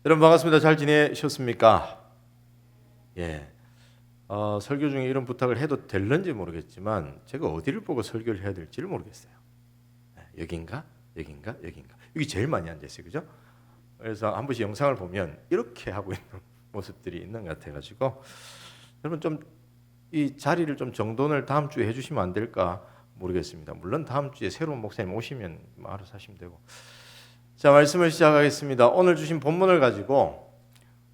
여러분 반갑습니다. 잘 지내셨습니까? 예. 설교 중에 이런 부탁을 해도 될는지 모르겠지만 제가 어디를 보고 설교를 해야 될지를 모르겠어요. 여긴가? 여긴가? 여긴가? 여기 제일 많이 앉아있어요. 그죠? 그래서 한 번씩 영상을 보면 이렇게 하고 있는 모습들이 있는 것 같아가지고 여러분 좀 이 자리를 좀 정돈을 다음 주에 해주시면 안 될까 모르겠습니다. 물론 다음 주에 새로운 목사님 오시면 알아서 하시면 되고. 자, 말씀을 시작하겠습니다. 오늘 주신 본문을 가지고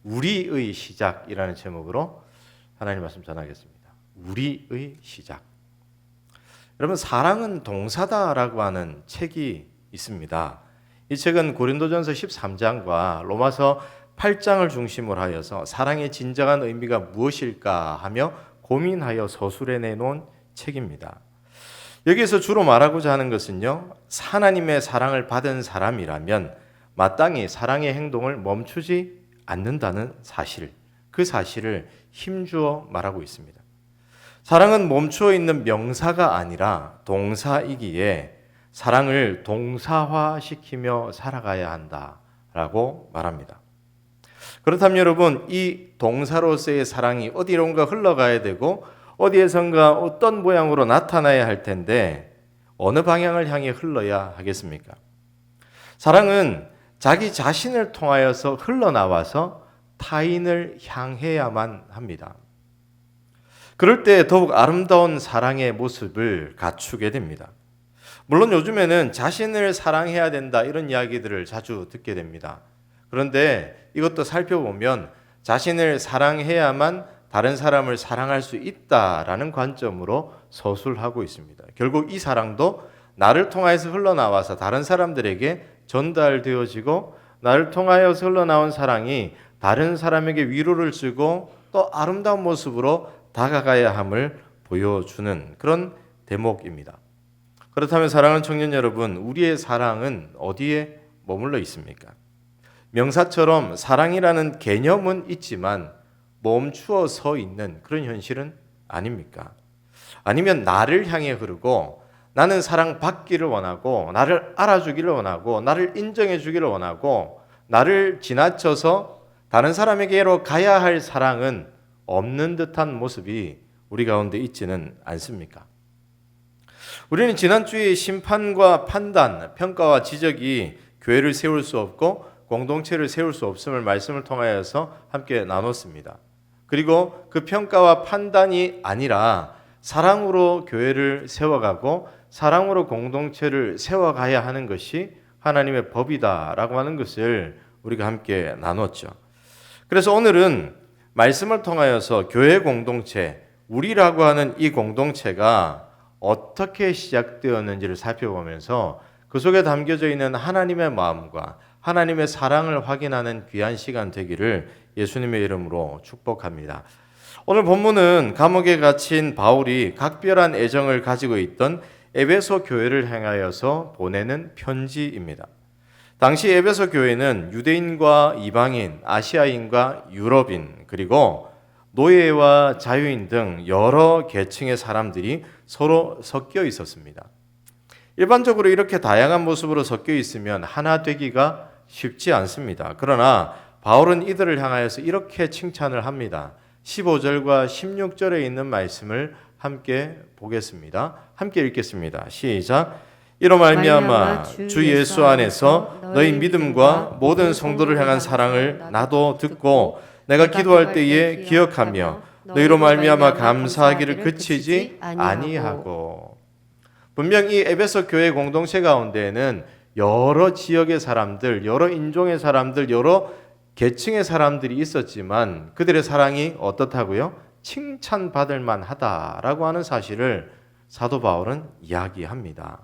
우리의 시작이라는 제목으로 하나님 말씀 전하겠습니다. 우리의 시작. 여러분, 사랑은 동사다라고 하는 책이 있습니다. 이 책은 고린도전서 13장과 로마서 8장을 중심으로 하여서 사랑의 진정한 의미가 무엇일까 하며 고민하여 서술해 내놓은 책입니다. 여기에서 주로 말하고자 하는 것은요, 하나님의 사랑을 받은 사람이라면 마땅히 사랑의 행동을 멈추지 않는다는 사실, 그 사실을 힘주어 말하고 있습니다. 사랑은 멈추어 있는 명사가 아니라 동사이기에 사랑을 동사화시키며 살아가야 한다라고 말합니다. 그렇다면 여러분, 이 동사로서의 사랑이 어디론가 흘러가야 되고 어디에선가 어떤 모양으로 나타나야 할 텐데 어느 방향을 향해 흘러야 하겠습니까? 사랑은 자기 자신을 통하여서 흘러나와서 타인을 향해야만 합니다. 그럴 때 더욱 아름다운 사랑의 모습을 갖추게 됩니다. 물론 요즘에는 자신을 사랑해야 된다 이런 이야기들을 자주 듣게 됩니다. 그런데 이것도 살펴보면 자신을 사랑해야만 다른 사람을 사랑할 수 있다라는 관점으로 서술하고 있습니다. 결국 이 사랑도 나를 통하여서 흘러나와서 다른 사람들에게 전달되어지고 나를 통하여서 흘러나온 사랑이 다른 사람에게 위로를 주고 또 아름다운 모습으로 다가가야 함을 보여주는 그런 대목입니다. 그렇다면 사랑하는 청년 여러분, 우리의 사랑은 어디에 머물러 있습니까? 명사처럼 사랑이라는 개념은 있지만 멈추어 서 있는 그런 현실은 아닙니까? 아니면 나를 향해 흐르고 나는 사랑받기를 원하고 나를 알아주기를 원하고 나를 인정해 주기를 원하고 나를 지나쳐서 다른 사람에게로 가야 할 사랑은 없는 듯한 모습이 우리 가운데 있지는 않습니까? 우리는 지난주에 심판과 판단, 평가와 지적이 교회를 세울 수 없고 공동체를 세울 수 없음을 말씀을 통하여서 함께 나눴습니다. 그리고 그 평가와 판단이 아니라 사랑으로 교회를 세워가고 사랑으로 공동체를 세워가야 하는 것이 하나님의 법이다라고 하는 것을 우리가 함께 나눴죠. 그래서 오늘은 말씀을 통하여서 교회 공동체, 우리라고 하는 이 공동체가 어떻게 시작되었는지를 살펴보면서 그 속에 담겨져 있는 하나님의 마음과 하나님의 사랑을 확인하는 귀한 시간 되기를 예수님의 이름으로 축복합니다. 오늘 본문은 감옥에 갇힌 바울이 각별한 애정을 가지고 있던 에베소 교회를 향하여서 보내는 편지입니다. 당시 에베소 교회는 유대인과 이방인, 아시아인과 유럽인, 그리고 노예와 자유인 등 여러 계층의 사람들이 서로 섞여 있었습니다. 일반적으로 이렇게 다양한 모습으로 섞여 있으면 하나 되기가 쉽지 않습니다. 그러나 바울은 이들을 향하여서 이렇게 칭찬을 합니다. 15절과 16절에 있는 말씀을 함께 보겠습니다. 함께 읽겠습니다. 시작. 이로 말미암아 주 예수 안에서 너희 믿음과 모든 성도를 향한 사랑을 나도 듣고 내가 기도할 때에 기억하며 너희로 말미암아 감사하기를 그치지 아니하고. 분명 이 에베소 교회 공동체 가운데에는 여러 지역의 사람들, 여러 인종의 사람들, 여러 계층의 사람들이 있었지만 그들의 사랑이 어떻다고요? 칭찬받을 만하다라고 하는 사실을 사도 바울은 이야기합니다.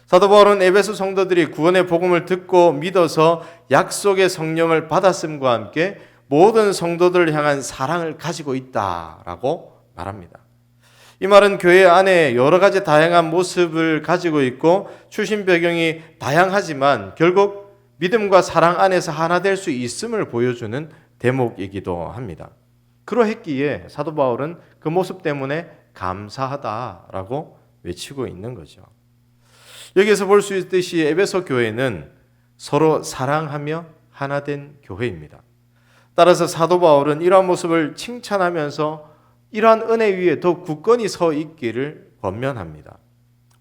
사도 바울은 에베소 성도들이 구원의 복음을 듣고 믿어서 약속의 성령을 받았음과 함께 모든 성도들을 향한 사랑을 가지고 있다라고 말합니다. 이 말은 교회 안에 여러 가지 다양한 모습을 가지고 있고 출신 배경이 다양하지만 결국 믿음과 사랑 안에서 하나 될 수 있음을 보여주는 대목이기도 합니다. 그러했기에 사도 바울은 그 모습 때문에 감사하다라고 외치고 있는 거죠. 여기에서 볼 수 있듯이 에베소 교회는 서로 사랑하며 하나된 교회입니다. 따라서 사도 바울은 이러한 모습을 칭찬하면서 이러한 은혜 위에 더 굳건히 서 있기를 권면합니다.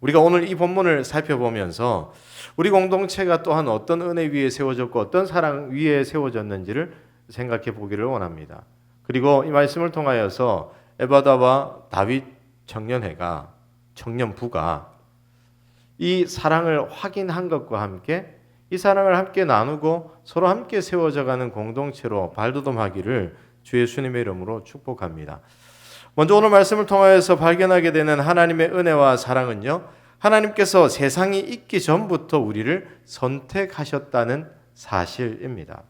우리가 오늘 이 본문을 살펴보면서 우리 공동체가 또한 어떤 은혜 위에 세워졌고 어떤 사랑 위에 세워졌는지를 생각해 보기를 원합니다. 그리고 이 말씀을 통하여서 에바다와 다윗 청년부가 이 사랑을 확인한 것과 함께 이 사랑을 함께 나누고 서로 함께 세워져가는 공동체로 발돋움하기를 주 예수님의 이름으로 축복합니다. 먼저 오늘 말씀을 통하여서 발견하게 되는 하나님의 은혜와 사랑은요, 하나님께서 세상이 있기 전부터 우리를 선택하셨다는 사실입니다.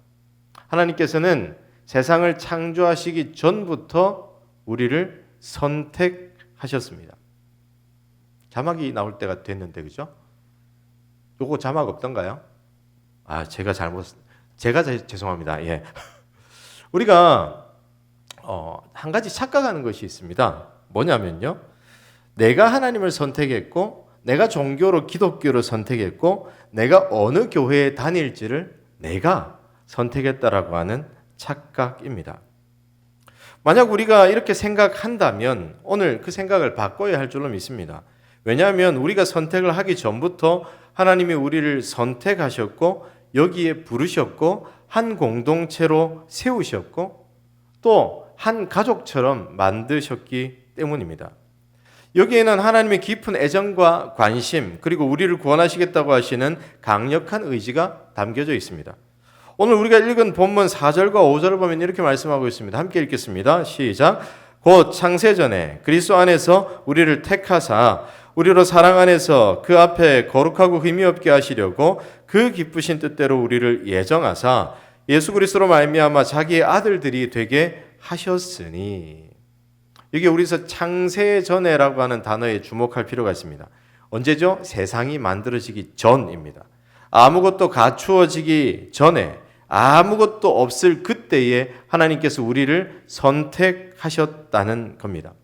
하나님께서는 세상을 창조하시기 전부터 우리를 선택하셨습니다. 자막이 나올 때가 됐는데, 그죠? 요거 자막 없던가요? 제가 죄송합니다. 예. 우리가 한 가지 착각하는 것이 있습니다. 뭐냐면요, 내가 하나님을 선택했고, 내가 종교로 기독교를 선택했고, 내가 어느 교회에 다닐지를 내가 선택했다라고 하는 착각입니다. 만약 우리가 이렇게 생각한다면 오늘 그 생각을 바꿔야 할 줄로 믿습니다. 왜냐하면 우리가 선택을 하기 전부터 하나님이 우리를 선택하셨고 여기에 부르셨고 한 공동체로 세우셨고 또 한 가족처럼 만드셨기 때문입니다. 여기에는 하나님의 깊은 애정과 관심 그리고 우리를 구원하시겠다고 하시는 강력한 의지가 담겨져 있습니다. 오늘 우리가 읽은 본문 4절과 5절을 보면 이렇게 말씀하고 있습니다. 함께 읽겠습니다. 시작. 곧 창세전에 그리스도 안에서 우리를 택하사 우리로 사랑 안에서 그 앞에 거룩하고 흠이 없게 하시려고 그 기쁘신 뜻대로 우리를 예정하사 예수 그리스도로 말미암아 자기의 아들들이 되게 하셨으니. 여기 우리서 창세전에라고 하는 단어에 주목할 필요가 있습니다. 언제죠? 세상이 만들어지기 전입니다. 아무것도 갖추어지기 전에 아무것도 없을 그때에 하나님께서 우리를 선택하셨다는 겁니다.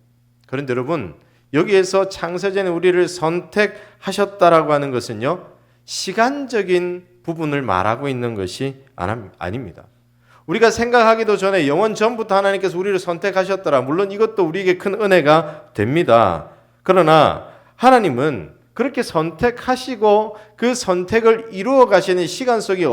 그런데 여러분, 여기에서 창세전에 우리를 선택하셨다라고 하는 것은요, 시간적인 부분을 말하고 있는 것이 아닙니다. 우리가 생각하기도 전에 영원 전부터 하나님께서 우리를 선택하셨더라. 물론 이것도 우리에게 큰 은혜가 됩니다. 그러나 하나님은 그렇게 선택하시고 그 선택을 이루어 가시는 시간 속에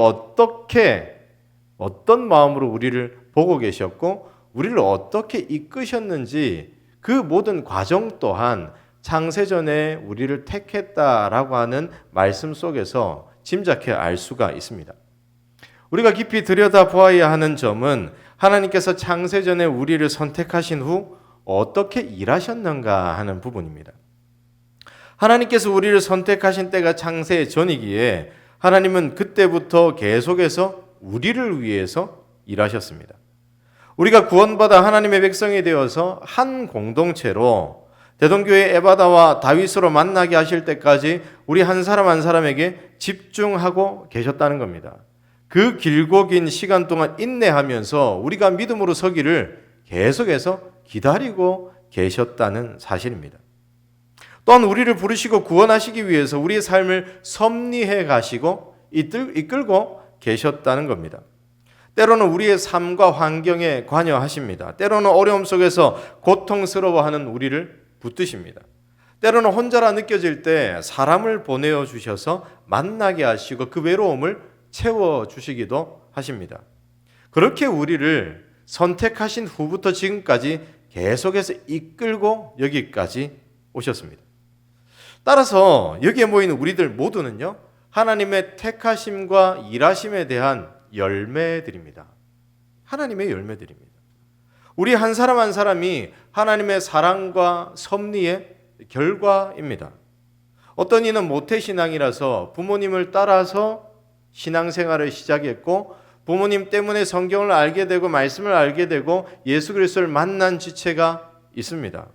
어떤 마음으로 우리를 보고 계셨고 우리를 어떻게 이끄셨는지 그 모든 과정 또한 창세전에 우리를 택했다라고 하는 말씀 속에서 짐작해 알 수가 있습니다. 우리가 깊이 들여다보아야 하는 점은 하나님께서 창세전에 우리를 선택하신 후 어떻게 일하셨는가 하는 부분입니다. 하나님께서 우리를 선택하신 때가 창세전이기에 하나님은 그때부터 계속해서 우리를 위해서 일하셨습니다. 우리가 구원받아 하나님의 백성이 되어서 한 공동체로 대동교회 에바다와 다윗으로 만나게 하실 때까지 우리 한 사람 한 사람에게 집중하고 계셨다는 겁니다. 그 길고 긴 시간 동안 인내하면서 우리가 믿음으로 서기를 계속해서 기다리고 계셨다는 사실입니다. 또한 우리를 부르시고 구원하시기 위해서 우리의 삶을 섭리해 가시고 이끌고 계셨다는 겁니다. 때로는 우리의 삶과 환경에 관여하십니다. 때로는 어려움 속에서 고통스러워하는 우리를 붙드십니다. 때로는 혼자라 느껴질 때 사람을 보내어 주셔서 만나게 하시고 그 외로움을 채워주시기도 하십니다. 그렇게 우리를 선택하신 후부터 지금까지 계속해서 이끌고 여기까지 오셨습니다. 따라서 여기에 모인 우리들 모두는요, 하나님의 택하심과 일하심에 대한 열매들입니다. 하나님의 열매들입니다. 우리 한 사람 한 사람이 하나님의 사랑과 섭리의 결과입니다. 어떤 이는 모태신앙이라서 부모님을 따라서 신앙생활을 시작했고 부모님 때문에 성경을 알게 되고 말씀을 알게 되고 예수 그리스도를 만난 지체가 있습니다.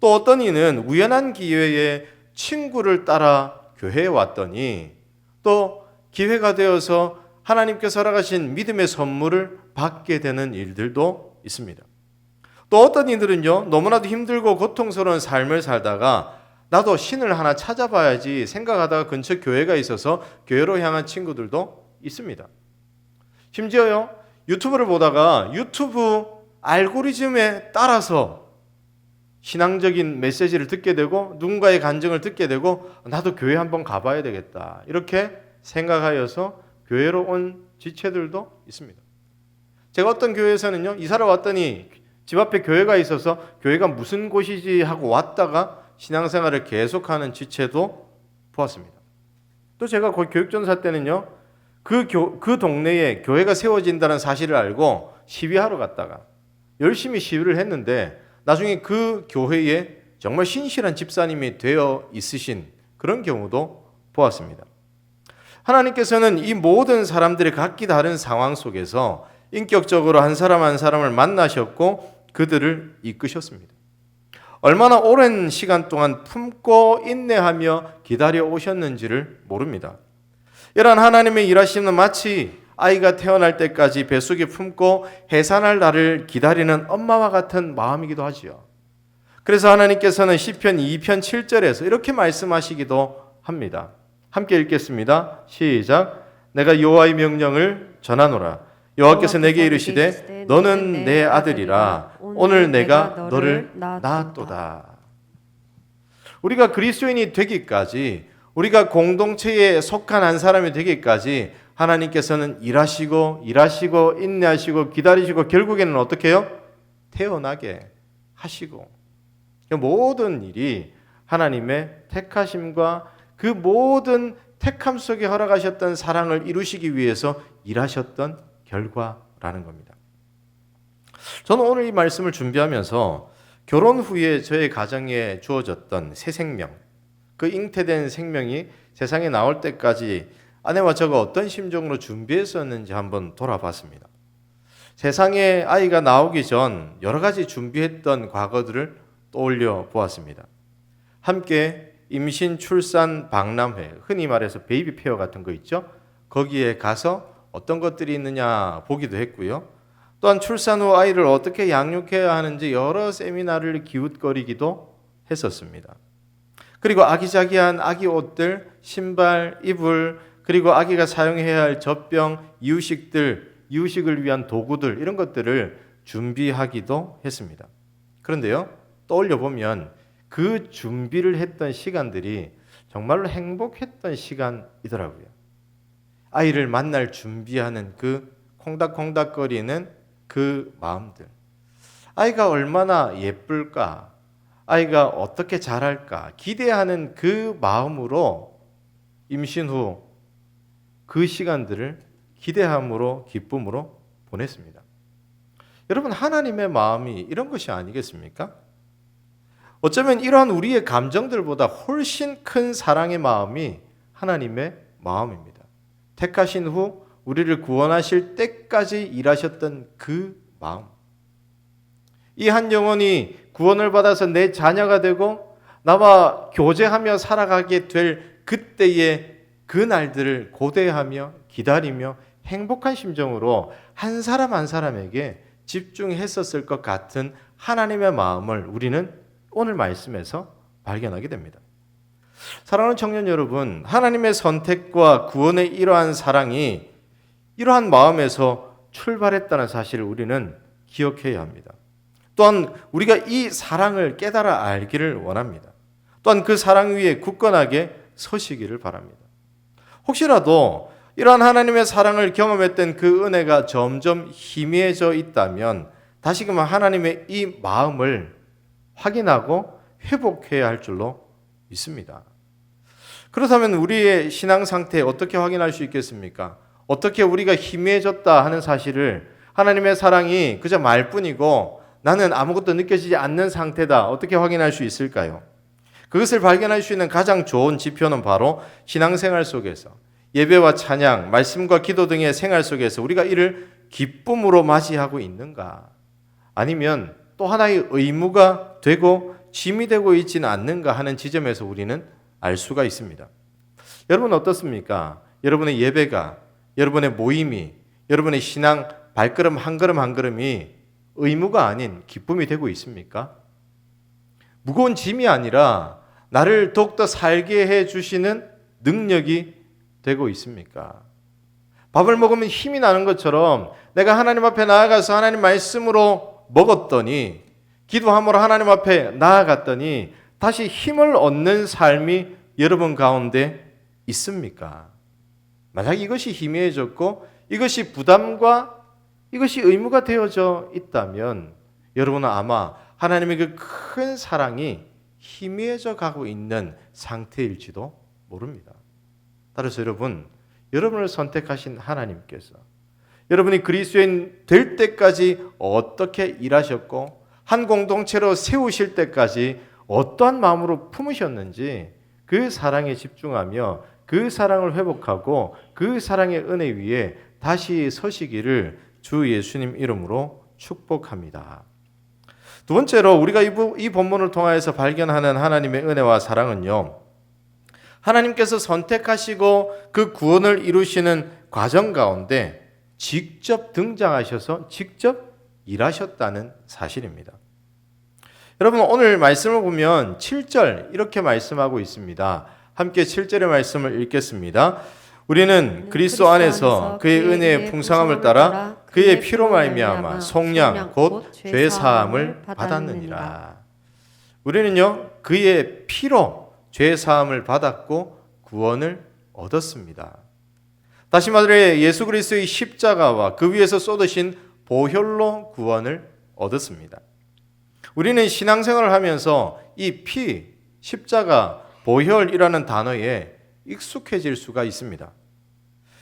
또 어떤 이는 우연한 기회에 친구를 따라 교회에 왔더니 또 기회가 되어서 하나님께서 허락하신 믿음의 선물을 받게 되는 일들도 있습니다. 또 어떤 이들은요, 너무나도 힘들고 고통스러운 삶을 살다가 나도 신을 하나 찾아봐야지 생각하다가 근처 교회가 있어서 교회로 향한 친구들도 있습니다. 심지어요, 유튜브를 보다가 유튜브 알고리즘에 따라서 신앙적인 메시지를 듣게 되고 누군가의 간증을 듣게 되고 나도 교회 한번 가봐야 되겠다 이렇게 생각하여서 교회로 온 지체들도 있습니다. 제가 어떤 교회에서는요, 이사를 왔더니 집 앞에 교회가 있어서 교회가 무슨 곳이지 하고 왔다가 신앙생활을 계속하는 지체도 보았습니다. 또 제가 거기 교육전사 때는요, 그 동네에 교회가 세워진다는 사실을 알고 시위하러 갔다가 열심히 시위를 했는데 나중에 그 교회에 정말 신실한 집사님이 되어 있으신 그런 경우도 보았습니다. 하나님께서는 이 모든 사람들이 각기 다른 상황 속에서 인격적으로 한 사람 한 사람을 만나셨고 그들을 이끄셨습니다. 얼마나 오랜 시간 동안 품고 인내하며 기다려 오셨는지를 모릅니다. 이러한 하나님의 일하심은 마치 아이가 태어날 때까지 뱃속에 품고 해산할 날을 기다리는 엄마와 같은 마음이기도 하지요. 그래서 하나님께서는 시편 2편 7절에서 이렇게 말씀하시기도 합니다. 함께 읽겠습니다. 시작. 내가 여호와의 명령을 전하노라. 여호와께서 내게 이르시되 너는 내 아들이라. 오늘 내가 너를 낳았도다. 우리가 그리스도인이 되기까지, 우리가 공동체에 속한 한 사람이 되기까지 하나님께서는 일하시고 인내하시고 기다리시고 결국에는 어떻게 해요? 태어나게 하시고, 모든 일이 하나님의 택하심과 그 모든 택함 속에 허락하셨던 사랑을 이루시기 위해서 일하셨던 결과라는 겁니다. 저는 오늘 이 말씀을 준비하면서 결혼 후에 저의 가정에 주어졌던 새 생명, 그 잉태된 생명이 세상에 나올 때까지 아내와 저가 어떤 심정으로 준비했었는지 한번 돌아봤습니다. 세상에 아이가 나오기 전 여러 가지 준비했던 과거들을 떠올려 보았습니다. 함께 임신, 출산, 박람회, 흔히 말해서 베이비 페어 같은 거 있죠? 거기에 가서 어떤 것들이 있느냐 보기도 했고요. 또한 출산 후 아이를 어떻게 양육해야 하는지 여러 세미나를 기웃거리기도 했었습니다. 그리고 아기자기한 아기 옷들, 신발, 이불, 그리고 아기가 사용해야 할 젖병, 이유식을 위한 도구들, 이런 것들을 준비하기도 했습니다. 그런데요, 떠올려 보면 그 준비를 했던 시간들이 정말로 행복했던 시간이더라고요. 아이를 만날 준비하는 그 콩닥콩닥거리는 그 마음들, 아이가 얼마나 예쁠까, 아이가 어떻게 자랄까 기대하는 그 마음으로 임신 후 그 시간들을 기대함으로 기쁨으로 보냈습니다. 여러분, 하나님의 마음이 이런 것이 아니겠습니까? 어쩌면 이러한 우리의 감정들보다 훨씬 큰 사랑의 마음이 하나님의 마음입니다. 택하신 후 우리를 구원하실 때까지 일하셨던 그 마음. 이 한 영혼이 구원을 받아서 내 자녀가 되고 나와 교제하며 살아가게 될 그때의 그 날들을 고대하며 기다리며 행복한 심정으로 한 사람 한 사람에게 집중했었을 것 같은 하나님의 마음을 우리는 오늘 말씀에서 발견하게 됩니다. 사랑하는 청년 여러분, 하나님의 선택과 구원의 이러한 사랑이 이러한 마음에서 출발했다는 사실을 우리는 기억해야 합니다. 또한 우리가 이 사랑을 깨달아 알기를 원합니다. 또한 그 사랑 위에 굳건하게 서시기를 바랍니다. 혹시라도 이러한 하나님의 사랑을 경험했던 그 은혜가 점점 희미해져 있다면 다시금 하나님의 이 마음을 확인하고 회복해야 할 줄로 믿습니다. 그렇다면 우리의 신앙 상태 어떻게 확인할 수 있겠습니까? 어떻게 우리가 희미해졌다 하는 사실을, 하나님의 사랑이 그저 말뿐이고 나는 아무것도 느껴지지 않는 상태다, 어떻게 확인할 수 있을까요? 그것을 발견할 수 있는 가장 좋은 지표는 바로 신앙생활 속에서 예배와 찬양, 말씀과 기도 등의 생활 속에서 우리가 이를 기쁨으로 맞이하고 있는가, 아니면 또 하나의 의무가 되고 짐이 되고 있지는 않는가 하는 지점에서 우리는 알 수가 있습니다. 여러분 어떻습니까? 여러분의 예배가, 여러분의 모임이, 여러분의 신앙 발걸음 한 걸음 한 걸음이 의무가 아닌 기쁨이 되고 있습니까? 무거운 짐이 아니라 나를 더욱더 살게 해주시는 능력이 되고 있습니까? 밥을 먹으면 힘이 나는 것처럼 내가 하나님 앞에 나아가서 하나님 말씀으로 먹었더니, 기도함으로 하나님 앞에 나아갔더니 다시 힘을 얻는 삶이 여러분 가운데 있습니까? 만약 이것이 희미해졌고 이것이 부담과 이것이 의무가 되어져 있다면 여러분은 아마 하나님의 그 큰 사랑이 희미해져 가고 있는 상태일지도 모릅니다. 따라서 여러분을 선택하신 하나님께서 여러분이 그리스도인 될 때까지 어떻게 일하셨고 한 공동체로 세우실 때까지 어떠한 마음으로 품으셨는지 그 사랑에 집중하며 그 사랑을 회복하고 그 사랑의 은혜 위에 다시 서시기를 주 예수님 이름으로 축복합니다. 두 번째로 우리가 이 본문을 통하여서 발견하는 하나님의 은혜와 사랑은요, 하나님께서 선택하시고 그 구원을 이루시는 과정 가운데 직접 등장하셔서 직접 일하셨다는 사실입니다. 여러분, 오늘 말씀을 보면 7절 이렇게 말씀하고 있습니다. 함께 7절의 말씀을 읽겠습니다. 우리는 그리스도 안에서 그의 은혜의 풍성함을 따라 그의 피로 말미암아 속량 곧 죄 사함을 받았느니라. 우리는요, 그의 피로 죄 사함을 받았고 구원을 얻었습니다. 다시 말해 예수 그리스도의 십자가와 그 위에서 쏟으신 보혈로 구원을 얻었습니다. 우리는 신앙생활을 하면서 이 피, 십자가, 보혈이라는 단어에 익숙해질 수가 있습니다.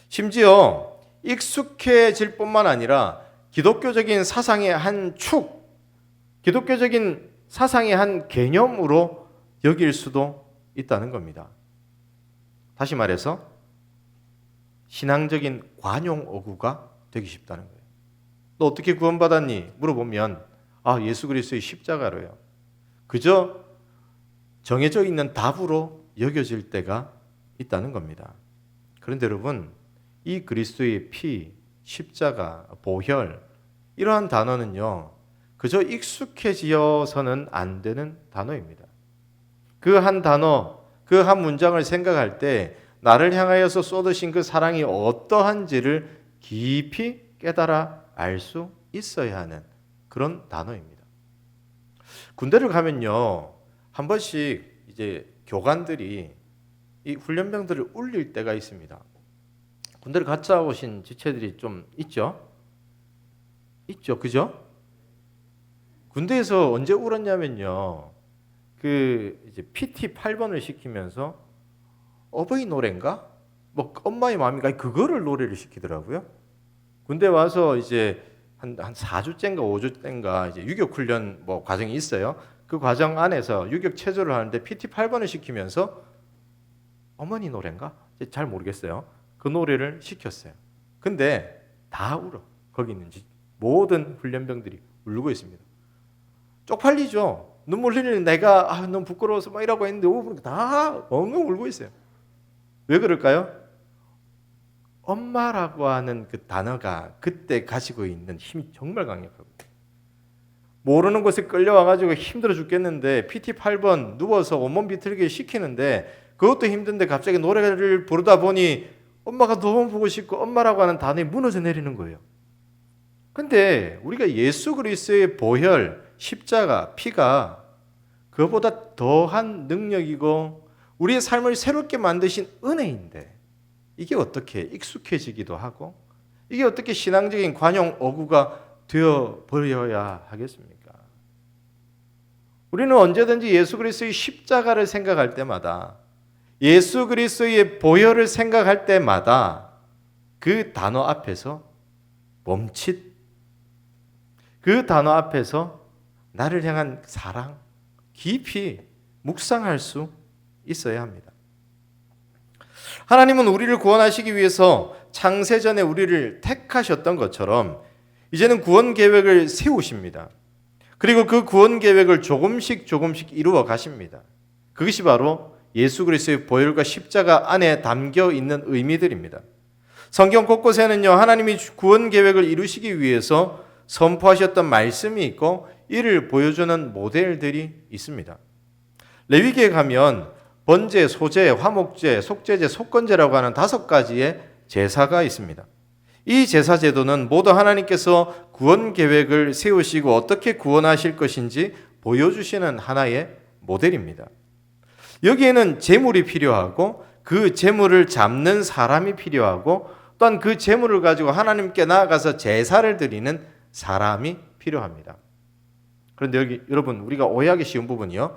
심지어 익숙해질 뿐만 아니라 기독교적인 사상의 한 축, 기독교적인 사상의 한 개념으로 여길 수도 있다는 겁니다. 다시 말해서 신앙적인 관용 어구가 되기 쉽다는 거예요. 너 어떻게 구원받았니? 물어보면 예수 그리스도의 십자가로요. 그저 정해져 있는 답으로 여겨질 때가 있다는 겁니다. 그런데 여러분, 이 그리스도의 피, 십자가, 보혈 이러한 단어는요, 그저 익숙해지어서는 안 되는 단어입니다. 그 한 단어, 그 한 문장을 생각할 때 나를 향하여서 쏟으신 그 사랑이 어떠한지를 깊이 깨달아 알 수 있어야 하는 그런 단어입니다. 군대를 가면요, 한 번씩 이제 교관들이 이 훈련병들을 울릴 때가 있습니다. 군대를 갔다 오신 지체들이 좀 있죠? 있죠, 그죠? 군대에서 언제 울었냐면요, 그 이제 PT 8번을 시키면서 어버이 노래인가? 뭐 엄마의 마음인가? 그거를 노래를 시키더라고요. 군대 와서 이제 한 4주째인가 5주째인가 이제 유격 훈련 뭐 과정이 있어요. 그 과정 안에서 유격 체조를 하는데 PT 8번을 시키면서 어머니 노래인가? 잘 모르겠어요. 그 노래를 시켰어요. 근데 다 울어. 거기 있는 모든 훈련병들이 울고 있습니다. 쪽팔리죠. 눈물 흘리는 내가 너무 부끄러워서 막 이라고 했는데 오분 다 엉엉 울고 있어요. 왜 그럴까요? 엄마라고 하는 그 단어가 그때 가지고 있는 힘이 정말 강력하고, 모르는 곳에 끌려와가지고 힘들어 죽겠는데 PT 8번 누워서 온몸 비틀게 시키는데 그것도 힘든데 갑자기 노래를 부르다 보니 엄마가 너무 보고 싶고 엄마라고 하는 단어에 무너져 내리는 거예요. 근데 우리가 예수 그리스도의 보혈, 십자가, 피가 그보다 더한 능력이고 우리의 삶을 새롭게 만드신 은혜인데 이게 어떻게 익숙해지기도 하고 이게 어떻게 신앙적인 관용 어구가 되어버려야 하겠습니까? 우리는 언제든지 예수 그리스도의 십자가를 생각할 때마다, 예수 그리스도의 보혈을 생각할 때마다 그 단어 앞에서 멈칫, 그 단어 앞에서 나를 향한 사랑 깊이 묵상할 수 있어야 합니다. 하나님은 우리를 구원하시기 위해서 창세전에 우리를 택하셨던 것처럼 이제는 구원 계획을 세우십니다. 그리고 그 구원 계획을 조금씩 이루어 가십니다. 그것이 바로 예수 그리스도의 보혈과 십자가 안에 담겨 있는 의미들입니다. 성경 곳곳에는요, 하나님이 구원 계획을 이루시기 위해서 선포하셨던 말씀이 있고 이를 보여주는 모델들이 있습니다. 레위기에 가면 번제, 소제, 화목제, 속제제, 속건제라고 하는 5가지의 제사가 있습니다. 이 제사 제도는 모두 하나님께서 구원 계획을 세우시고 어떻게 구원하실 것인지 보여주시는 하나의 모델입니다. 여기에는 제물이 필요하고 그 제물을 잡는 사람이 필요하고 또한 그 제물을 가지고 하나님께 나아가서 제사를 드리는 사람이 필요합니다. 그런데 여기 여러분 우리가 오해하기 쉬운 부분이요.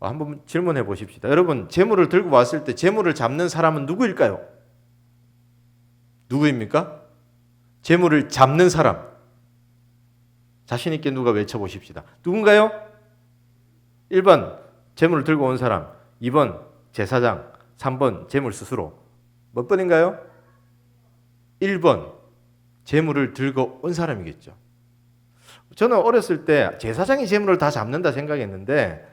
한번 질문해 보십시다. 여러분 제물을 들고 왔을 때 제물을 잡는 사람은 누구일까요? 누구입니까? 제물을 잡는 사람. 자신 있게 누가 외쳐보십시다. 누군가요? 1번 제물을 들고 온 사람, 2번 제사장, 3번 제물 스스로. 몇 번인가요? 1번 제물을 들고 온 사람이겠죠. 저는 어렸을 때 제사장이 제물을 다 잡는다 생각했는데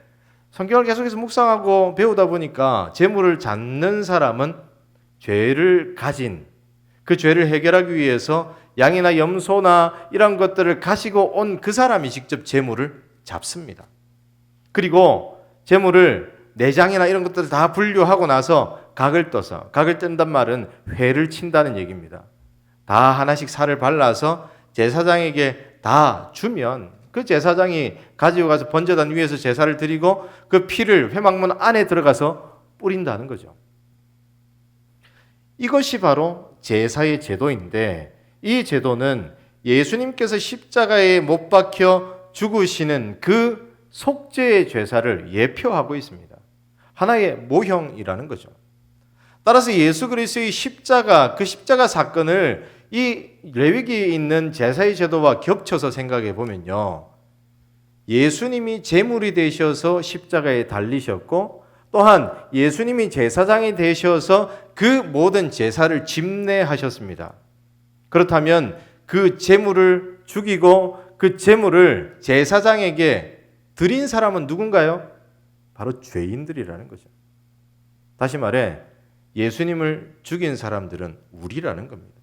성경을 계속해서 묵상하고 배우다 보니까 제물을 잡는 사람은 죄를 가진 그 죄를 해결하기 위해서 양이나 염소나 이런 것들을 가지고 온 그 사람이 직접 제물을 잡습니다. 그리고 제물을 내장이나 이런 것들을 다 분류하고 나서 각을 떠서, 각을 뜬단 말은 회를 친다는 얘기입니다. 다 하나씩 살을 발라서 제사장에게 다 주면 그 제사장이 가지고 가서 번제단 위에서 제사를 드리고 그 피를 회막문 안에 들어가서 뿌린다는 거죠. 이것이 바로 제사의 제도인데 이 제도는 예수님께서 십자가에 못 박혀 죽으시는 그 속죄의 제사를 예표하고 있습니다. 하나의 모형이라는 거죠. 따라서 예수 그리스도의 십자가, 그 십자가 사건을 이 레위기에 있는 제사의 제도와 겹쳐서 생각해 보면요. 예수님이 제물이 되셔서 십자가에 달리셨고 또한 예수님이 제사장이 되셔서 그 모든 제사를 집례하셨습니다. 그렇다면 그 제물을 죽이고 그 제물을 제사장에게 드린 사람은 누군가요? 바로 죄인들이라는 거죠. 다시 말해 예수님을 죽인 사람들은 우리라는 겁니다.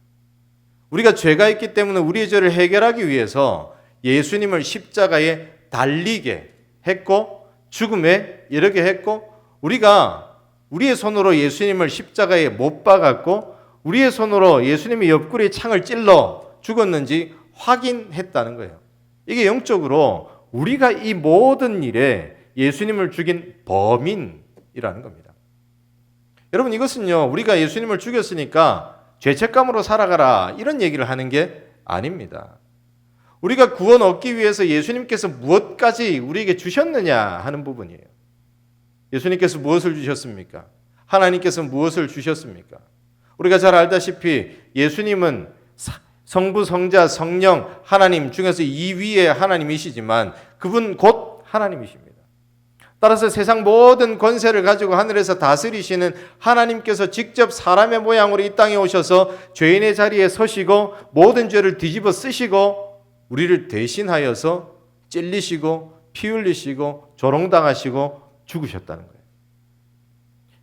우리가 죄가 있기 때문에 우리의 죄를 해결하기 위해서 예수님을 십자가에 달리게 했고 죽음에 이르게 했고 우리가 우리의 손으로 예수님을 십자가에 못 박았고 우리의 손으로 예수님의 옆구리에 창을 찔러 죽었는지 확인했다는 거예요. 이게 영적으로 우리가 이 모든 일에 예수님을 죽인 범인이라는 겁니다. 여러분 이것은요 우리가 예수님을 죽였으니까 죄책감으로 살아가라 이런 얘기를 하는 게 아닙니다. 우리가 구원 얻기 위해서 예수님께서 무엇까지 우리에게 주셨느냐 하는 부분이에요. 예수님께서 무엇을 주셨습니까? 하나님께서 무엇을 주셨습니까? 우리가 잘 알다시피 예수님은 성부, 성자, 성령 하나님 중에서 2위의 하나님이시지만 그분 곧 하나님이십니다. 따라서 세상 모든 권세를 가지고 하늘에서 다스리시는 하나님께서 직접 사람의 모양으로 이 땅에 오셔서 죄인의 자리에 서시고 모든 죄를 뒤집어 쓰시고 우리를 대신하여서 찔리시고 피 흘리시고 조롱당하시고 죽으셨다는 거예요.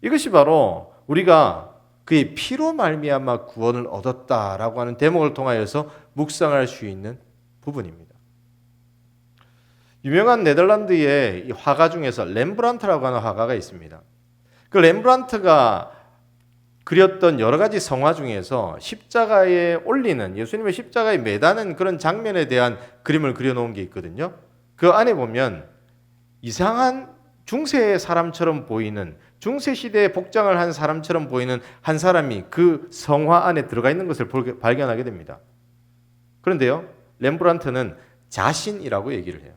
이것이 바로 우리가 그의 피로 말미암아 구원을 얻었다라고 하는 대목을 통하여서 묵상할 수 있는 부분입니다. 유명한 네덜란드의 화가 중에서 렘브란트라고 하는 화가가 있습니다. 그 렘브란트가 그렸던 여러 가지 성화 중에서 십자가에 올리는 예수님의 십자가에 매다는 그런 장면에 대한 그림을 그려놓은 게 있거든요. 그 안에 보면 이상한 중세 사람처럼 보이는 중세시대에 복장을 한 사람처럼 보이는 한 사람이 그 성화 안에 들어가 있는 것을 발견하게 됩니다. 그런데요, 렘브란트는 자신이라고 얘기를 해요.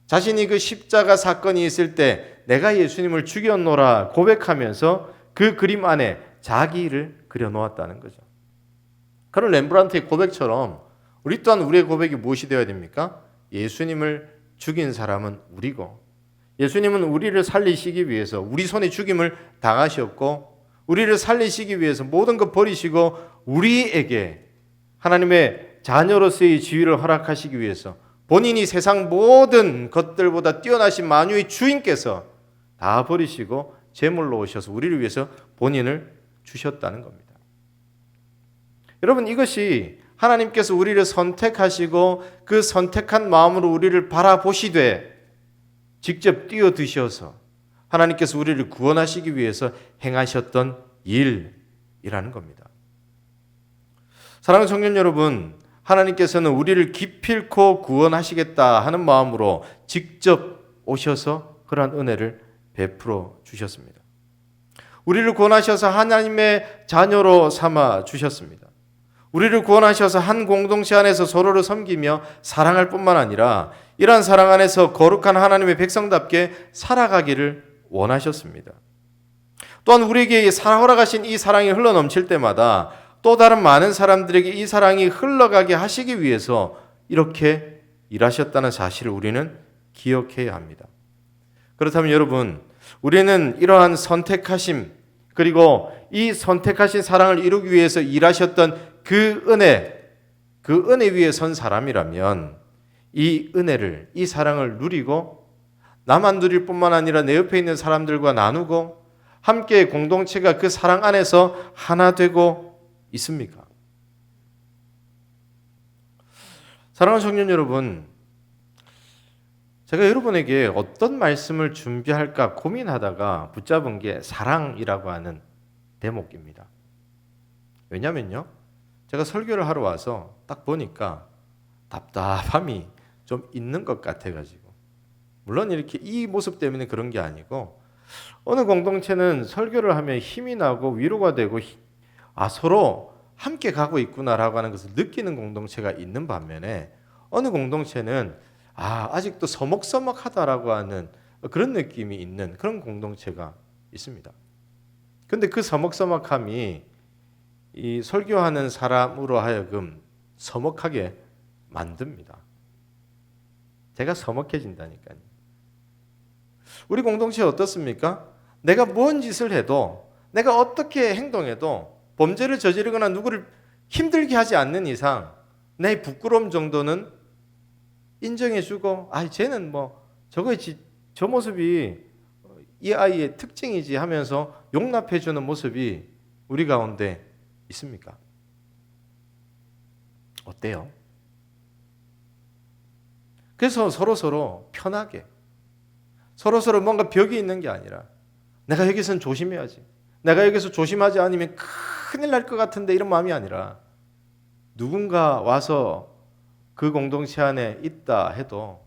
자신이 그 십자가 사건이 있을 때 내가 예수님을 죽였노라 고백하면서 그 그림 안에 자기를 그려놓았다는 거죠. 그런 렘브란트의 고백처럼 우리 또한 우리의 고백이 무엇이 되어야 됩니까? 예수님을 죽인 사람은 우리고 예수님은 우리를 살리시기 위해서 우리 손에 죽임을 당하셨고 우리를 살리시기 위해서 모든 것 버리시고 우리에게 하나님의 자녀로서의 지위를 허락하시기 위해서 본인이 세상 모든 것들보다 뛰어나신 만유의 주인께서 다 버리시고 제물로 오셔서 우리를 위해서 본인을 주셨다는 겁니다. 여러분 이것이 하나님께서 우리를 선택하시고 그 선택한 마음으로 우리를 바라보시되 직접 뛰어드셔서 하나님께서 우리를 구원하시기 위해서 행하셨던 일이라는 겁니다. 사랑하는 청년 여러분, 하나님께서는 우리를 기필코 구원하시겠다 하는 마음으로 직접 오셔서 그러한 은혜를 베풀어 주셨습니다. 우리를 구원하셔서 하나님의 자녀로 삼아 주셨습니다. 우리를 구원하셔서 한 공동체 안에서 서로를 섬기며 사랑할 뿐만 아니라 이러한 사랑 안에서 거룩한 하나님의 백성답게 살아가기를 원하셨습니다. 또한 우리에게 허락하신 이 사랑이 흘러넘칠 때마다 또 다른 많은 사람들에게 이 사랑이 흘러가게 하시기 위해서 이렇게 일하셨다는 사실을 우리는 기억해야 합니다. 그렇다면 여러분, 우리는 이러한 선택하심 그리고 이 선택하신 사랑을 이루기 위해서 일하셨던 그 은혜 위에 선 사람이라면 이 은혜를, 이 사랑을 누리고 나만 누릴 뿐만 아니라 내 옆에 있는 사람들과 나누고 함께 공동체가 그 사랑 안에서 하나 되고 있습니까? 사랑하는 청년 여러분, 제가 여러분에게 어떤 말씀을 준비할까 고민하다가 붙잡은 게 사랑이라고 하는 대목입니다. 왜냐면요, 제가 설교를 하러 와서 딱 보니까 답답함이 좀 있는 것 같아가지고, 물론 이렇게 이 모습 때문에 그런 게 아니고 어느 공동체는 설교를 하면 힘이 나고 위로가 되고 서로 함께 가고 있구나라고 하는 것을 느끼는 공동체가 있는 반면에 어느 공동체는 아직도 서먹서먹하다라고 하는 그런 느낌이 있는 그런 공동체가 있습니다. 근데 그 서먹서먹함이 이 설교하는 사람으로 하여금 서먹하게 만듭니다. 제가 서먹해진다니까요. 우리 공동체 어떻습니까? 내가 뭔 짓을 해도, 내가 어떻게 행동해도 범죄를 저지르거나 누구를 힘들게 하지 않는 이상 내 부끄러움 정도는 인정해주고, 쟤는 저 모습이 이 아이의 특징이지 하면서 용납해주는 모습이 우리 가운데 있습니까? 어때요? 그래서 서로 편하게, 서로 뭔가 벽이 있는 게 아니라 내가 여기서는 조심해야지, 내가 여기서 조심하지 않으면 큰일 날 것 같은데, 이런 마음이 아니라 누군가 와서 그 공동체 안에 있다 해도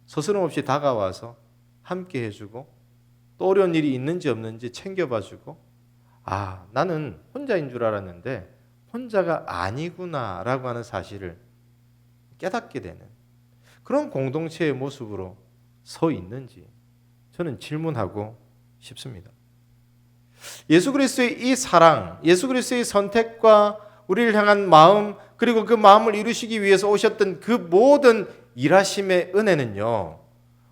서스럼없이 다가와서 함께 해주고 또 어려운 일이 있는지 없는지 챙겨봐주고, 나는 혼자인 줄 알았는데 혼자가 아니구나라고 하는 사실을 깨닫게 되는 그런 공동체의 모습으로 서 있는지 저는 질문하고 싶습니다. 예수 그리스도의 이 사랑, 예수 그리스도의 선택과 우리를 향한 마음, 그리고 그 마음을 이루시기 위해서 오셨던 그 모든 일하심의 은혜는요,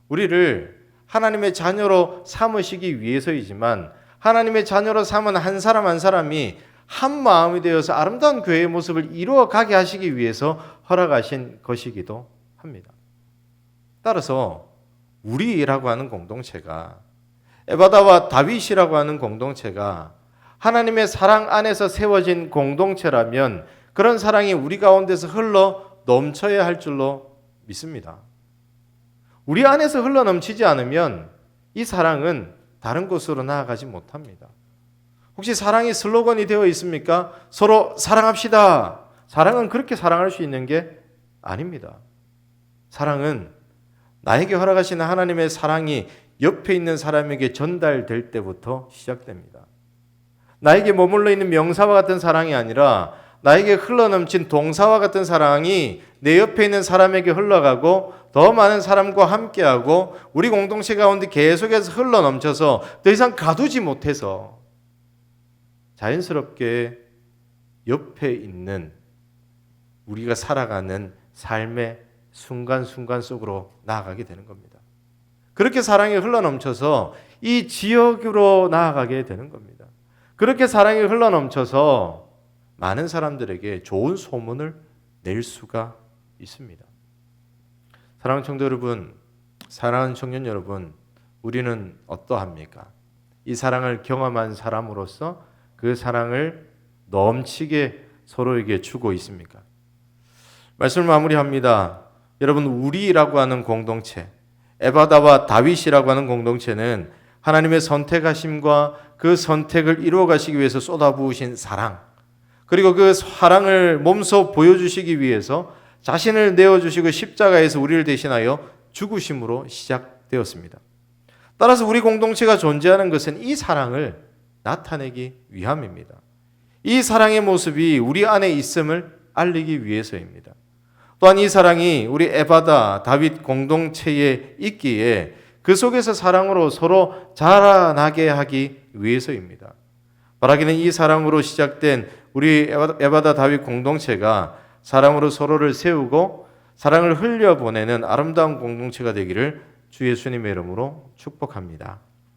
우리를 하나님의 자녀로 삼으시기 위해서이지만 하나님의 자녀로 삼은 한 사람 한 사람이 한 마음이 되어서 아름다운 교회의 모습을 이루어가게 하시기 위해서 허락하신 것이기도 합니다. 따라서 우리라고 하는 공동체가, 에바다와 다윗이라고 하는 공동체가 하나님의 사랑 안에서 세워진 공동체라면 그런 사랑이 우리 가운데서 흘러 넘쳐야 할 줄로 믿습니다. 우리 안에서 흘러 넘치지 않으면 이 사랑은 다른 곳으로 나아가지 못합니다. 혹시 사랑이 슬로건이 되어 있습니까? 서로 사랑합시다. 사랑은 그렇게 사랑할 수 있는 게 아닙니다. 사랑은 나에게 허락하시는 하나님의 사랑이 옆에 있는 사람에게 전달될 때부터 시작됩니다. 나에게 머물러 있는 명사와 같은 사랑이 아니라 나에게 흘러넘친 동사와 같은 사랑이 내 옆에 있는 사람에게 흘러가고 더 많은 사람과 함께하고 우리 공동체 가운데 계속해서 흘러넘쳐서 더 이상 가두지 못해서 자연스럽게 옆에 있는 우리가 살아가는 삶의 순간순간 속으로 나아가게 되는 겁니다. 그렇게 사랑이 흘러넘쳐서 이 지역으로 나아가게 되는 겁니다. 그렇게 사랑이 흘러넘쳐서 많은 사람들에게 좋은 소문을 낼 수가 있습니다. 사랑하는 청도 여러분, 사랑하는 청년 여러분, 우리는 어떠합니까? 이 사랑을 경험한 사람으로서 그 사랑을 넘치게 서로에게 주고 있습니까? 말씀을 마무리합니다. 여러분, 우리라고 하는 공동체, 에바다와 다윗이라고 하는 공동체는 하나님의 선택하심과 그 선택을 이루어 가시기 위해서 쏟아부으신 사랑, 그리고 그 사랑을 몸소 보여주시기 위해서 자신을 내어주시고 십자가에서 우리를 대신하여 죽으심으로 시작되었습니다. 따라서 우리 공동체가 존재하는 것은 이 사랑을 나타내기 위함입니다. 이 사랑의 모습이 우리 안에 있음을 알리기 위해서입니다. 또한 이 사랑이 우리 에바다 다윗 공동체에 있기에 그 속에서 사랑으로 서로 자라나게 하기 위해서입니다. 바라기는 이 사랑으로 시작된 우리 에바다 다윗 공동체가 사랑으로 서로를 세우고 사랑을 흘려보내는 아름다운 공동체가 되기를 주 예수님의 이름으로 축복합니다.